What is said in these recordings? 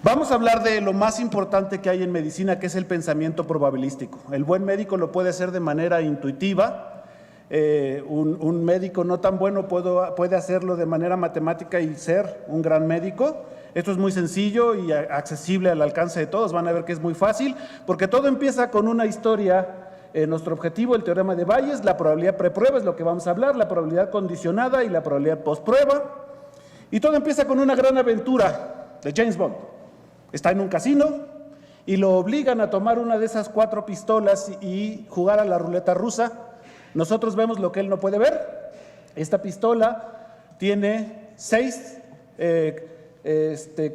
Vamos a hablar de lo más importante que hay en medicina, que es el pensamiento probabilístico. El buen médico lo puede hacer de manera intuitiva. Un médico no tan bueno puede hacerlo de manera matemática y ser un gran médico. Esto es muy sencillo y accesible al alcance de todos. Van a ver que es muy fácil, porque todo empieza con una historia. Nuestro objetivo, el teorema de Bayes, la probabilidad preprueba es lo que vamos a hablar, la probabilidad condicionada y la probabilidad postprueba. Y todo empieza con una gran aventura de James Bond. Está en un casino y lo obligan a tomar una de esas 4 pistolas y jugar a la ruleta rusa. Nosotros vemos lo que él no puede ver. Esta pistola tiene 6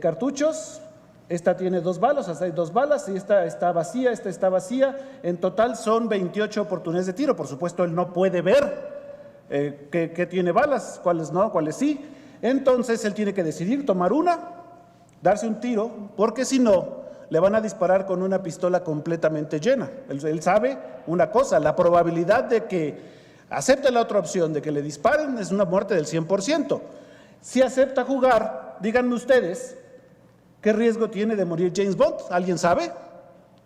cartuchos. Esta tiene 2 balas, o sea, hay 2 balas, y esta está vacía, esta está vacía. En total son 28 oportunidades de tiro. Por supuesto, él no puede ver qué tiene balas, cuáles no, cuáles sí. Entonces, él tiene que decidir tomar una, darse un tiro, porque si no, le van a disparar con una pistola completamente llena. Él sabe una cosa, la probabilidad de que acepte la otra opción, de que le disparen, es una muerte del 100%. Si acepta jugar, díganme ustedes, ¿qué riesgo tiene de morir James Bond? ¿Alguien sabe?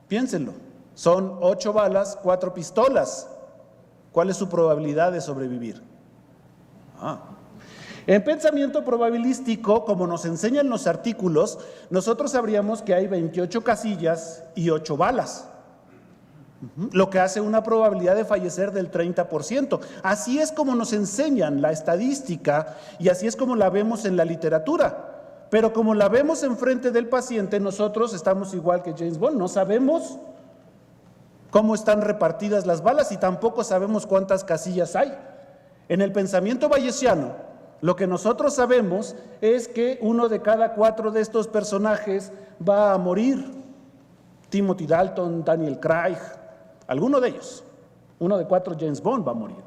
Piénsenlo. Son 8 balas, 4 pistolas. ¿Cuál es su probabilidad de sobrevivir? En pensamiento probabilístico, como nos enseñan los artículos, nosotros sabríamos que hay 28 casillas y 8 balas, lo que hace una probabilidad de fallecer del 30%. Así es como nos enseñan la estadística y así es como la vemos en la literatura. Pero como la vemos enfrente del paciente, nosotros estamos igual que James Bond, no sabemos cómo están repartidas las balas y tampoco sabemos cuántas casillas hay. En el pensamiento bayesiano, lo que nosotros sabemos es que uno de cada 4 de estos personajes va a morir. Timothy Dalton, Daniel Craig, alguno de ellos. Uno de 4 James Bond va a morir.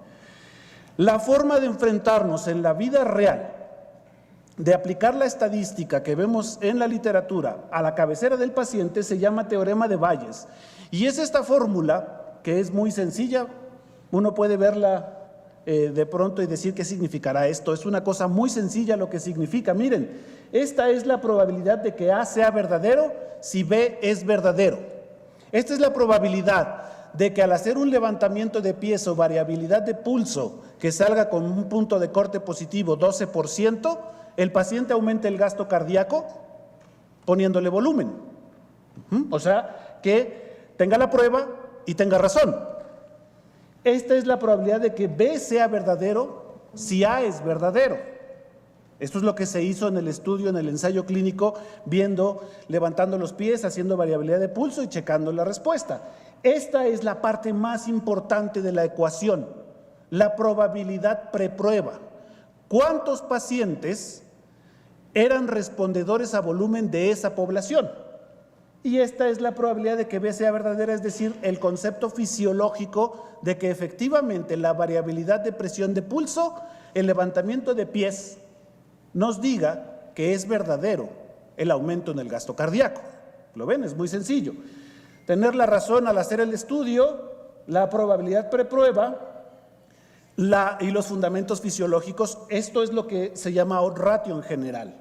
La forma de enfrentarnos en la vida real, de aplicar la estadística que vemos en la literatura a la cabecera del paciente, se llama teorema de Bayes. Y es esta fórmula que es muy sencilla. Uno puede verla de pronto y decir qué significará esto. Es una cosa muy sencilla lo que significa. Miren, esta es la probabilidad de que A sea verdadero si B es verdadero. Esta es la probabilidad de que al hacer un levantamiento de pies o variabilidad de pulso que salga con un punto de corte positivo 12%, el paciente aumente el gasto cardíaco poniéndole volumen. O sea, que tenga la prueba y tenga razón. Esta es la probabilidad de que B sea verdadero si A es verdadero. Esto es lo que se hizo en el estudio, en el ensayo clínico, levantando los pies, haciendo variabilidad de pulso y checando la respuesta. Esta es la parte más importante de la ecuación, la probabilidad preprueba. ¿Cuántos pacientes eran respondedores a volumen de esa población? Y esta es la probabilidad de que B sea verdadera, es decir, el concepto fisiológico de que efectivamente la variabilidad de presión de pulso, el levantamiento de pies, nos diga que es verdadero el aumento en el gasto cardíaco. ¿Lo ven? Es muy sencillo. Tener la razón al hacer el estudio, la probabilidad preprueba y los fundamentos fisiológicos, esto es lo que se llama odds ratio en general.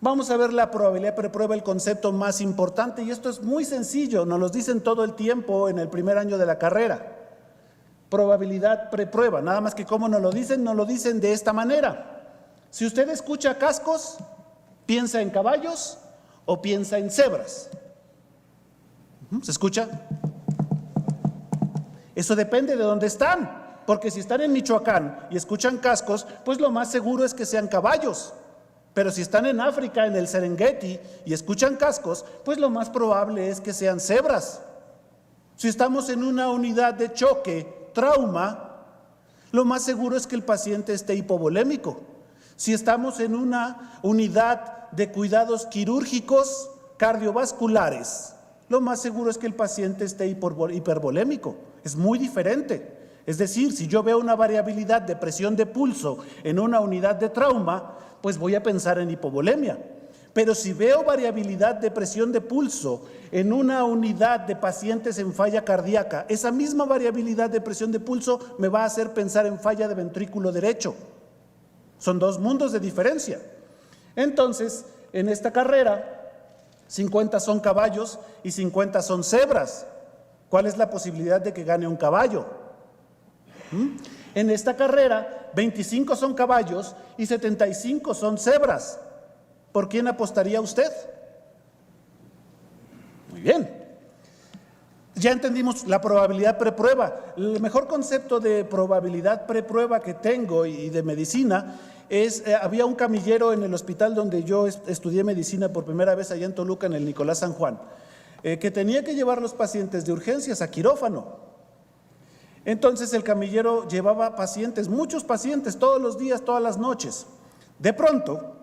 Vamos a ver la probabilidad preprueba, el concepto más importante, y esto es muy sencillo, nos lo dicen todo el tiempo en el primer año de la carrera. Probabilidad preprueba, nada más que cómo nos lo dicen de esta manera. Si usted escucha cascos, ¿piensa en caballos o piensa en cebras? ¿Se escucha? Eso depende de dónde están, porque si están en Michoacán y escuchan cascos, pues lo más seguro es que sean caballos. Pero si están en África, en el Serengeti, y escuchan cascos, pues lo más probable es que sean cebras. Si estamos en una unidad de choque, trauma, lo más seguro es que el paciente esté hipovolémico. Si estamos en una unidad de cuidados quirúrgicos cardiovasculares, lo más seguro es que el paciente esté hipervolémico. Es muy diferente. Es decir, si yo veo una variabilidad de presión de pulso en una unidad de trauma, pues voy a pensar en hipovolemia. Pero si veo variabilidad de presión de pulso en una unidad de pacientes en falla cardíaca, esa misma variabilidad de presión de pulso me va a hacer pensar en falla de ventrículo derecho. Son 2 mundos de diferencia. Entonces, en esta carrera, 50 son caballos y 50 son cebras. ¿Cuál es la posibilidad de que gane un caballo? En esta carrera, 25 son caballos y 75 son cebras. ¿Por quién apostaría usted? Muy bien. Ya entendimos la probabilidad preprueba. El mejor concepto de probabilidad preprueba que tengo y de medicina es, había un camillero en el hospital donde yo estudié medicina por primera vez allá en Toluca, en el Nicolás San Juan, que tenía que llevar los pacientes de urgencias a quirófano. Entonces el camillero llevaba pacientes, muchos pacientes, todos los días, todas las noches. De pronto,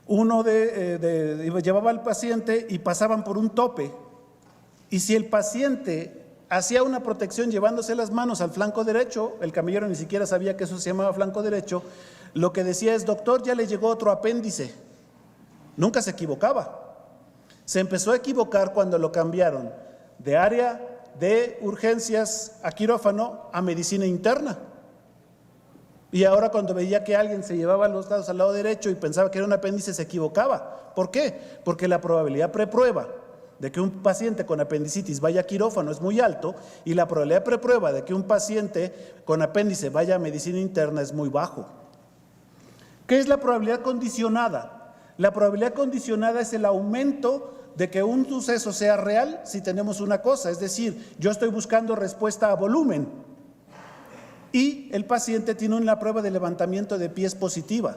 uno llevaba al paciente y pasaban por un tope, y si el paciente hacía una protección llevándose las manos al flanco derecho, el camillero ni siquiera sabía que eso se llamaba flanco derecho, lo que decía es: doctor, ya le llegó otro apéndice. Nunca se equivocaba. Se empezó a equivocar cuando lo cambiaron de área de urgencias a quirófano a medicina interna. Y ahora cuando veía que alguien se llevaba los dados al lado derecho y pensaba que era un apéndice, se equivocaba. ¿Por qué? Porque la probabilidad preprueba de que un paciente con apendicitis vaya a quirófano es muy alto, y la probabilidad preprueba de que un paciente con apéndice vaya a medicina interna es muy bajo. ¿Qué es la probabilidad condicionada? La probabilidad condicionada es el aumento de que un suceso sea real si tenemos una cosa, es decir, yo estoy buscando respuesta a volumen y el paciente tiene una prueba de levantamiento de pies positiva.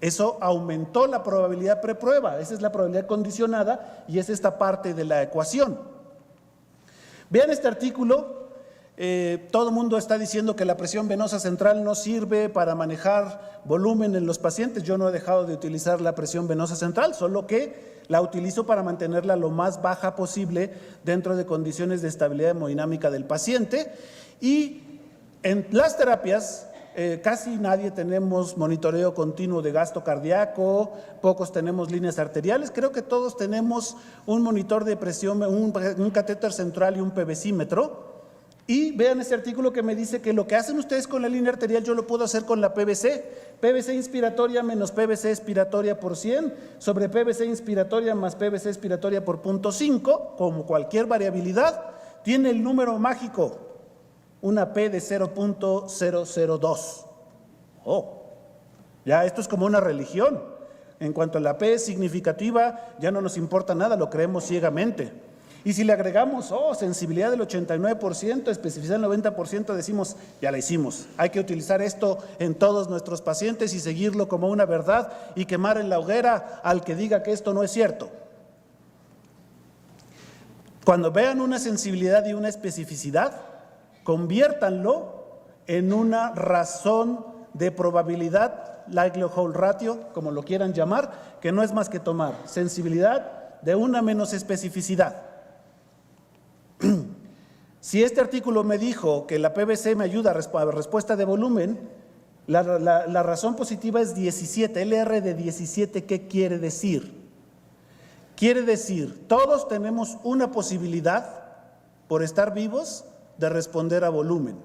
Eso aumentó la probabilidad preprueba. Esa es la probabilidad condicionada y es esta parte de la ecuación. Vean este artículo. Todo el mundo está diciendo que la presión venosa central no sirve para manejar volumen en los pacientes. Yo no he dejado de utilizar la presión venosa central, solo que la utilizo para mantenerla lo más baja posible dentro de condiciones de estabilidad hemodinámica del paciente. Y en las terapias, casi nadie tenemos monitoreo continuo de gasto cardíaco, pocos tenemos líneas arteriales, creo que todos tenemos un monitor de presión, un catéter central y un PVCímetro. Y vean este artículo que me dice que lo que hacen ustedes con la línea arterial yo lo puedo hacer con la PVC. PVC inspiratoria menos PVC expiratoria por 100 sobre PVC inspiratoria más PVC expiratoria por 0.5, como cualquier variabilidad, tiene el número mágico, una P de 0.002. Ya esto es como una religión. En cuanto a la P es significativa, ya no nos importa nada, lo creemos ciegamente. Y si le agregamos, sensibilidad del 89%, especificidad del 90%, decimos, ya la hicimos. Hay que utilizar esto en todos nuestros pacientes y seguirlo como una verdad y quemar en la hoguera al que diga que esto no es cierto. Cuando vean una sensibilidad y una especificidad, conviértanlo en una razón de probabilidad, likelihood ratio, como lo quieran llamar, que no es más que tomar sensibilidad de una menos especificidad. Si este artículo me dijo que la PVC me ayuda a respuesta de volumen, la razón positiva es 17, LR de 17, ¿qué quiere decir? Quiere decir, todos tenemos una posibilidad, por estar vivos, de responder a volumen.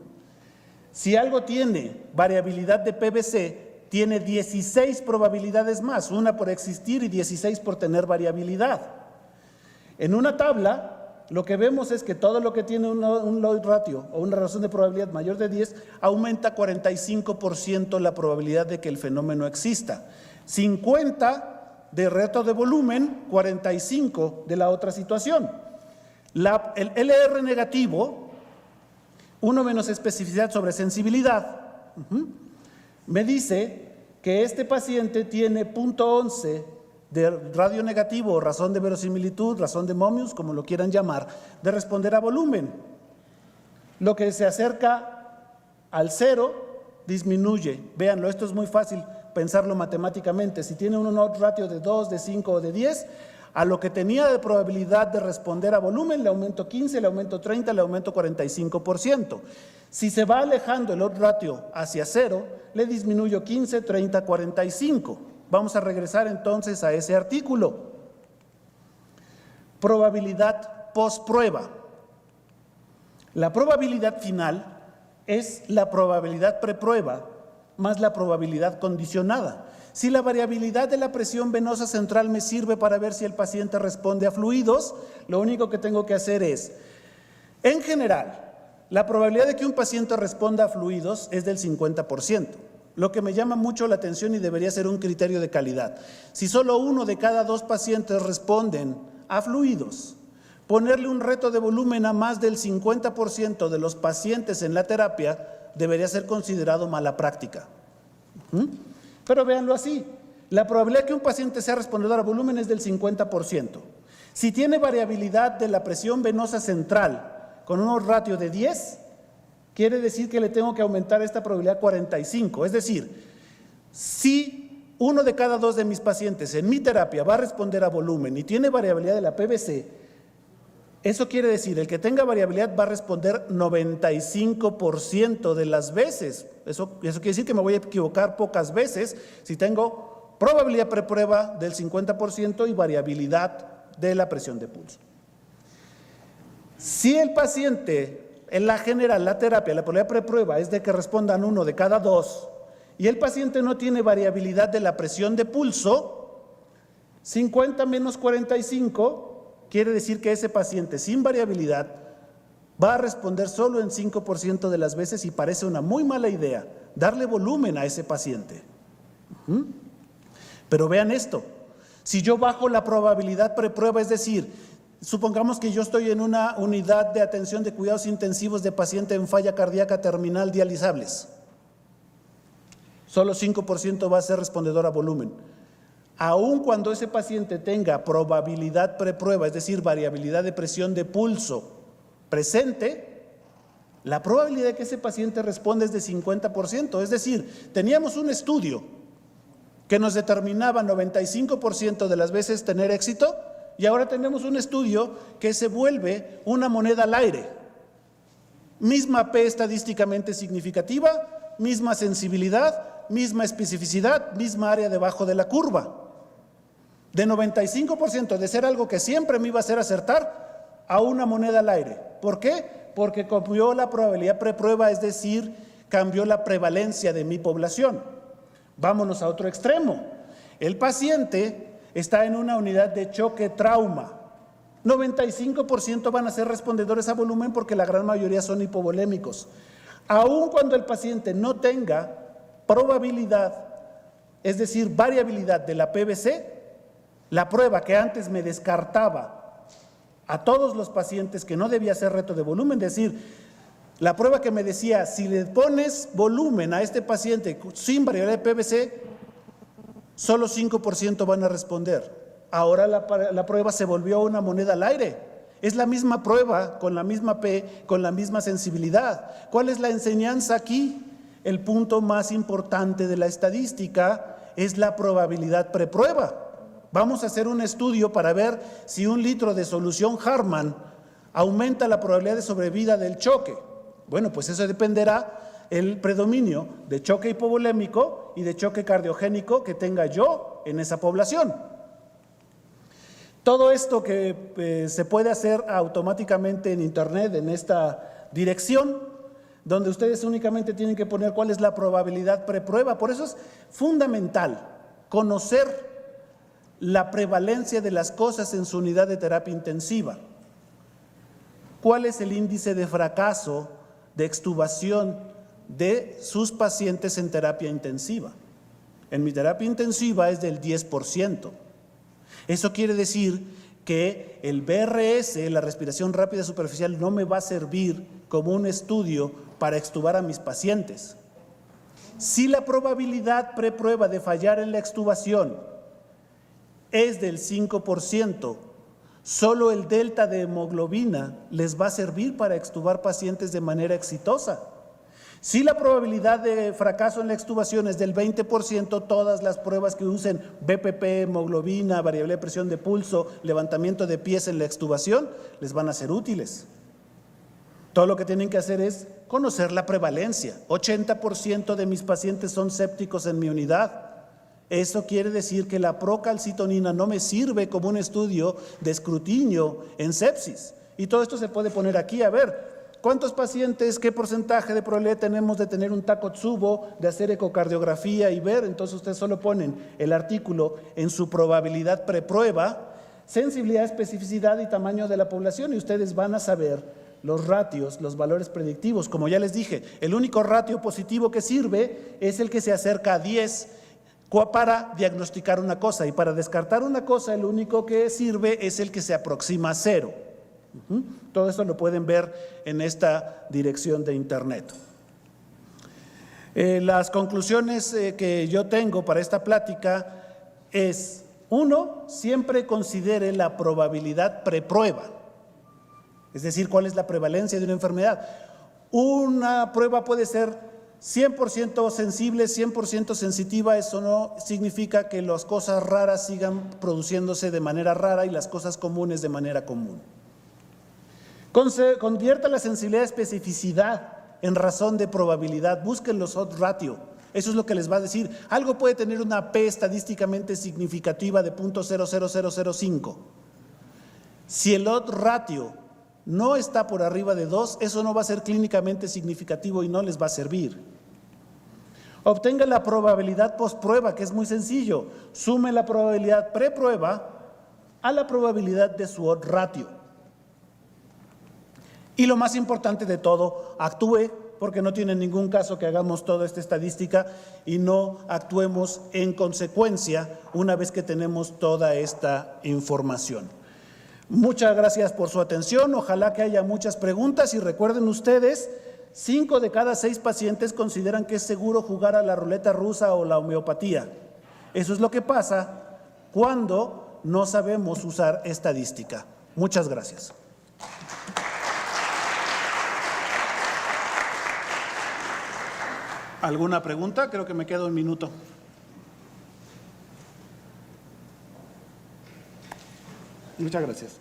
Si algo tiene variabilidad de PVC, tiene 16 probabilidades más, una por existir y 16 por tener variabilidad. En una tabla, lo que vemos es que todo lo que tiene un Lloyd ratio o una razón de probabilidad mayor de 10 aumenta 45% la probabilidad de que el fenómeno exista. 50 de reto de volumen, 45 de la otra situación. El LR negativo, 1 menos especificidad sobre sensibilidad, me dice que este paciente tiene 0.11 de radio negativo o razón de verosimilitud, razón de Momius, como lo quieran llamar, de responder a volumen. Lo que se acerca al 0 disminuye. Véanlo, esto es muy fácil pensarlo matemáticamente. Si tiene un odds ratio de 2, de 5 o de 10, a lo que tenía de probabilidad de responder a volumen le aumento 15, le aumento 30, le aumento 45%. Si se va alejando el odds ratio hacia 0, le disminuyo 15, 30, 45. Vamos a regresar entonces a ese artículo. Probabilidad post-prueba. La probabilidad final es la probabilidad preprueba más la probabilidad condicionada. Si la variabilidad de la presión venosa central me sirve para ver si el paciente responde a fluidos, lo único que tengo que hacer es, en general, la probabilidad de que un paciente responda a fluidos es del 50%. Lo que me llama mucho la atención y debería ser un criterio de calidad. Si solo 1 de cada 2 pacientes responden a fluidos, ponerle un reto de volumen a más del 50% de los pacientes en la terapia debería ser considerado mala práctica. Pero véanlo así, la probabilidad de que un paciente sea respondedor a volumen es del 50%. Si tiene variabilidad de la presión venosa central con un ratio de 10, quiere decir que le tengo que aumentar esta probabilidad a 45. Es decir, si 1 de cada 2 de mis pacientes en mi terapia va a responder a volumen y tiene variabilidad de la PVC, eso quiere decir, el que tenga variabilidad va a responder 95% de las veces. Eso quiere decir que me voy a equivocar pocas veces si tengo probabilidad preprueba del 50% y variabilidad de la presión de pulso. Si el paciente, en la general, la terapia, la probabilidad preprueba es de que respondan 1 de cada 2 y el paciente no tiene variabilidad de la presión de pulso, 50 menos 45 quiere decir que ese paciente sin variabilidad va a responder solo en 5% de las veces y parece una muy mala idea darle volumen a ese paciente. Pero vean esto, si yo bajo la probabilidad preprueba, es decir, supongamos que yo estoy en una unidad de atención de cuidados intensivos de paciente en falla cardíaca terminal dializables, solo 5% va a ser respondedor a volumen. Aun cuando ese paciente tenga probabilidad preprueba, es decir, variabilidad de presión de pulso presente, la probabilidad de que ese paciente responda es de 50%. Es decir, teníamos un estudio que nos determinaba 95% de las veces tener éxito y ahora tenemos un estudio que se vuelve una moneda al aire. Misma P estadísticamente significativa, misma sensibilidad, misma especificidad, misma área debajo de la curva. De 95% de ser algo que siempre me iba a hacer acertar a una moneda al aire. ¿Por qué? Porque cambió la probabilidad preprueba, es decir, cambió la prevalencia de mi población. Vámonos a otro extremo. El paciente está en una unidad de choque trauma. 95% van a ser respondedores a volumen porque la gran mayoría son hipovolémicos. Aun cuando el paciente no tenga probabilidad, es decir, variabilidad de la PVC, la prueba que antes me descartaba a todos los pacientes que no debía ser reto de volumen, es decir, la prueba que me decía, si le pones volumen a este paciente sin variabilidad de PVC, solo 5% van a responder. Ahora la prueba se volvió una moneda al aire. Es la misma prueba, con la misma P, con la misma sensibilidad. ¿Cuál es la enseñanza aquí? El punto más importante de la estadística es la probabilidad preprueba. Vamos a hacer un estudio para ver si 1 litro de solución Harman aumenta la probabilidad de sobrevida del choque. Bueno, pues eso dependerá el predominio de choque hipovolémico y de choque cardiogénico que tenga yo en esa población. Todo esto que se puede hacer automáticamente en internet, en esta dirección, donde ustedes únicamente tienen que poner cuál es la probabilidad preprueba. Por eso es fundamental conocer la prevalencia de las cosas en su unidad de terapia intensiva. ¿Cuál es el índice de fracaso de extubación de sus pacientes en terapia intensiva? En mi terapia intensiva es del 10%. Eso quiere decir que el BRS, la respiración rápida superficial, no me va a servir como un estudio para extubar a mis pacientes. Si la probabilidad preprueba de fallar en la extubación es del 5%, solo el delta de hemoglobina les va a servir para extubar pacientes de manera exitosa. Si la probabilidad de fracaso en la extubación es del 20%, todas las pruebas que usen BPP, hemoglobina, variable de presión de pulso, levantamiento de pies en la extubación, les van a ser útiles. Todo lo que tienen que hacer es conocer la prevalencia. 80% de mis pacientes son sépticos en mi unidad. Eso quiere decir que la procalcitonina no me sirve como un estudio de escrutinio en sepsis. Y todo esto se puede poner aquí. A ver, ¿cuántos pacientes, qué porcentaje de probabilidad tenemos de tener un Takotsubo, de hacer ecocardiografía y ver? Entonces ustedes solo ponen el artículo en su probabilidad preprueba, sensibilidad, especificidad y tamaño de la población, y ustedes van a saber los ratios, los valores predictivos. Como ya les dije, el único ratio positivo que sirve es el que se acerca a 10 para diagnosticar una cosa, y para descartar una cosa el único que sirve es el que se aproxima a 0. Todo eso lo pueden ver en esta dirección de internet. Las conclusiones que yo tengo para esta plática es: 1, siempre considere la probabilidad preprueba, es decir, cuál es la prevalencia de una enfermedad. Una prueba puede ser 100% sensible, 100% sensitiva, eso no significa que las cosas raras sigan produciéndose de manera rara y las cosas comunes de manera común. Convierta la sensibilidad a especificidad en razón de probabilidad, busquen los odds ratio, eso es lo que les va a decir. Algo puede tener una P estadísticamente significativa de 0.00005. Si el odds ratio no está por arriba de 2, eso no va a ser clínicamente significativo y no les va a servir. Obtenga la probabilidad postprueba, que es muy sencillo. Sume la probabilidad preprueba a la probabilidad de su odds ratio. Y lo más importante de todo, actúe, porque no tiene ningún caso que hagamos toda esta estadística y no actuemos en consecuencia una vez que tenemos toda esta información. Muchas gracias por su atención, ojalá que haya muchas preguntas y recuerden ustedes, 5 de cada 6 pacientes consideran que es seguro jugar a la ruleta rusa o la homeopatía. Eso es lo que pasa cuando no sabemos usar estadística. Muchas gracias. ¿Alguna pregunta? Creo que me queda un minuto. Muchas gracias.